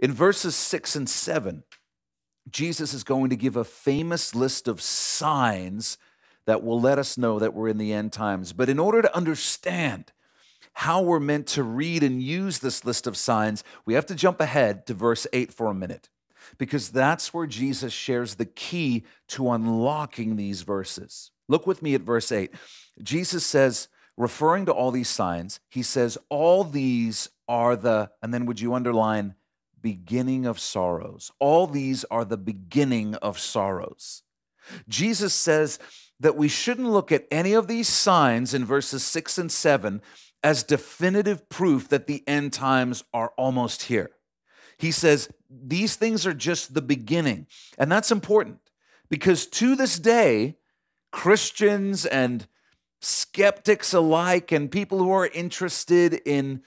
In verses 6 and 7, Jesus is going to give a famous list of signs that will let us know that we're in the end times. But in order to understand how we're meant to read and use this list of signs, we have to jump ahead to verse 8 for a minute, because that's where Jesus shares the key to unlocking these verses. Look with me at verse 8. Jesus says, referring to all these signs, he says, all these are the, and then would you underline, beginning of sorrows. All these are the beginning of sorrows. Jesus says that we shouldn't look at any of these signs in verses 6 and 7 as definitive proof that the end times are almost here. He says these things are just the beginning. And that's important because to this day, Christians and skeptics alike and people who are interested in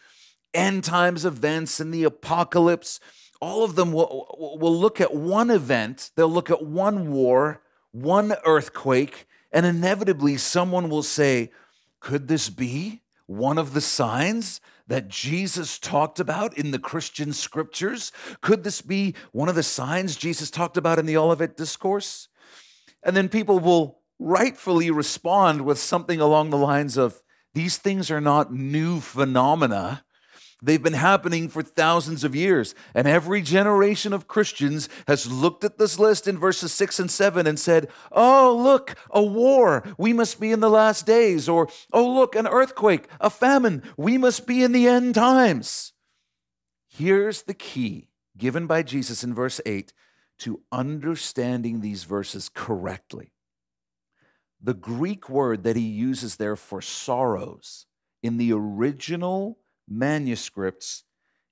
end times events and the apocalypse, all of them will look at one event, they'll look at one war, one earthquake, and inevitably someone will say, could this be one of the signs that Jesus talked about in the Christian scriptures? Could this be one of the signs Jesus talked about in the Olivet Discourse? And then people will rightfully respond with something along the lines of, these things are not new phenomena. They've been happening for thousands of years. And every generation of Christians has looked at this list in verses 6 and 7 and said, oh, look, a war. We must be in the last days. Or, oh, look, an earthquake, a famine. We must be in the end times. Here's the key given by Jesus in verse 8 to understanding these verses correctly. The Greek word that he uses there for sorrows in the original manuscripts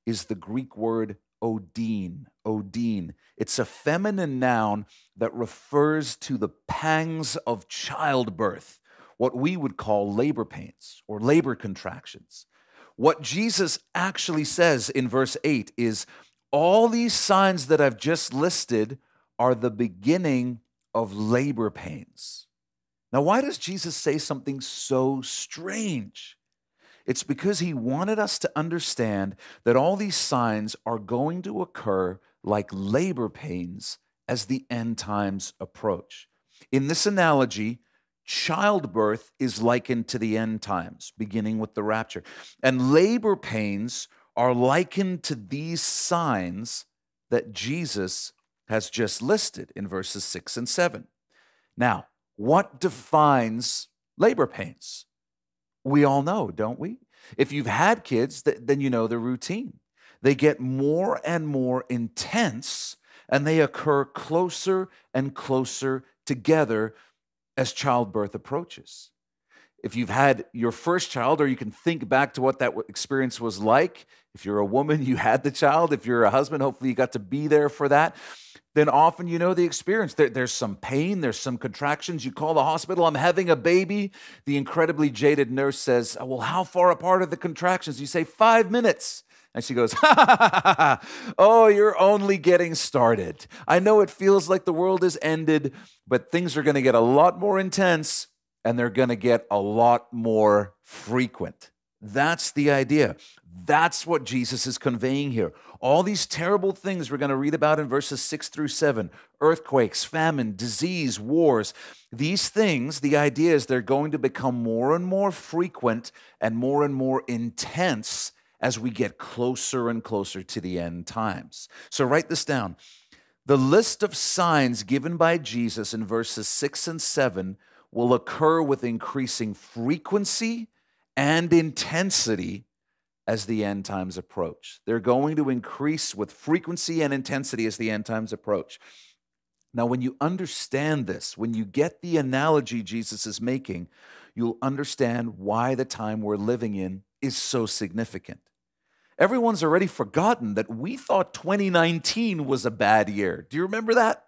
is the Greek word odin. Odin. It's a feminine noun that refers to the pangs of childbirth, what we would call labor pains or labor contractions. What Jesus actually says in verse 8 is, all these signs that I've just listed are the beginning of labor pains. Now, why does Jesus say something so strange? It's because he wanted us to understand that all these signs are going to occur like labor pains as the end times approach. In this analogy, childbirth is likened to the end times, beginning with the rapture. And labor pains are likened to these signs that Jesus has just listed in verses 6 and 7. Now, what defines labor pains? We all know, don't we? If you've had kids, then you know the routine. They get more and more intense, and they occur closer and closer together as childbirth approaches. If you've had your first child, or you can think back to what that experience was like. If you're a woman, you had the child. If you're a husband, hopefully you got to be there for that. Then often you know the experience. There's some pain, there's some contractions. You call the hospital, I'm having a baby. The incredibly jaded nurse says, well, how far apart are the contractions? You say, 5 minutes. And she goes, oh, you're only getting started. I know it feels like the world has ended, but things are going to get a lot more intense, and they're going to get a lot more frequent. That's the idea. That's what Jesus is conveying here. All these terrible things we're going to read about in verses 6 through 7, earthquakes, famine, disease, wars, these things, the idea is they're going to become more and more frequent and more intense as we get closer and closer to the end times. So write this down. The list of signs given by Jesus in verses 6 and 7 will occur with increasing frequency and intensity as the end times approach. They're going to increase with frequency and intensity as the end times approach. Now, when you understand this, when you get the analogy Jesus is making, you'll understand why the time we're living in is so significant. Everyone's already forgotten that we thought 2019 was a bad year. Do you remember that?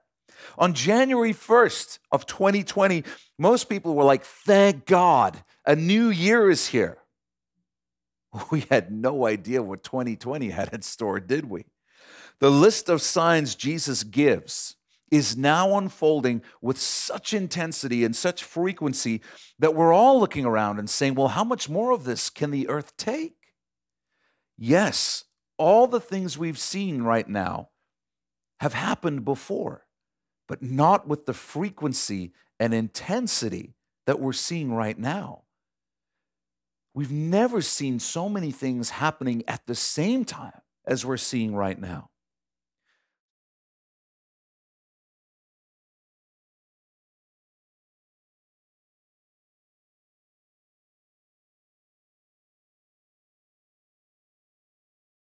On January 1st of 2020, most people were like, thank God, a new year is here. We had no idea what 2020 had in store, did we? The list of signs Jesus gives is now unfolding with such intensity and such frequency that we're all looking around and saying, well, how much more of this can the earth take? Yes, All the things we've seen right now have happened before, but not with the frequency and intensity that we're seeing right now. We've never seen so many things happening at the same time as we're seeing right now.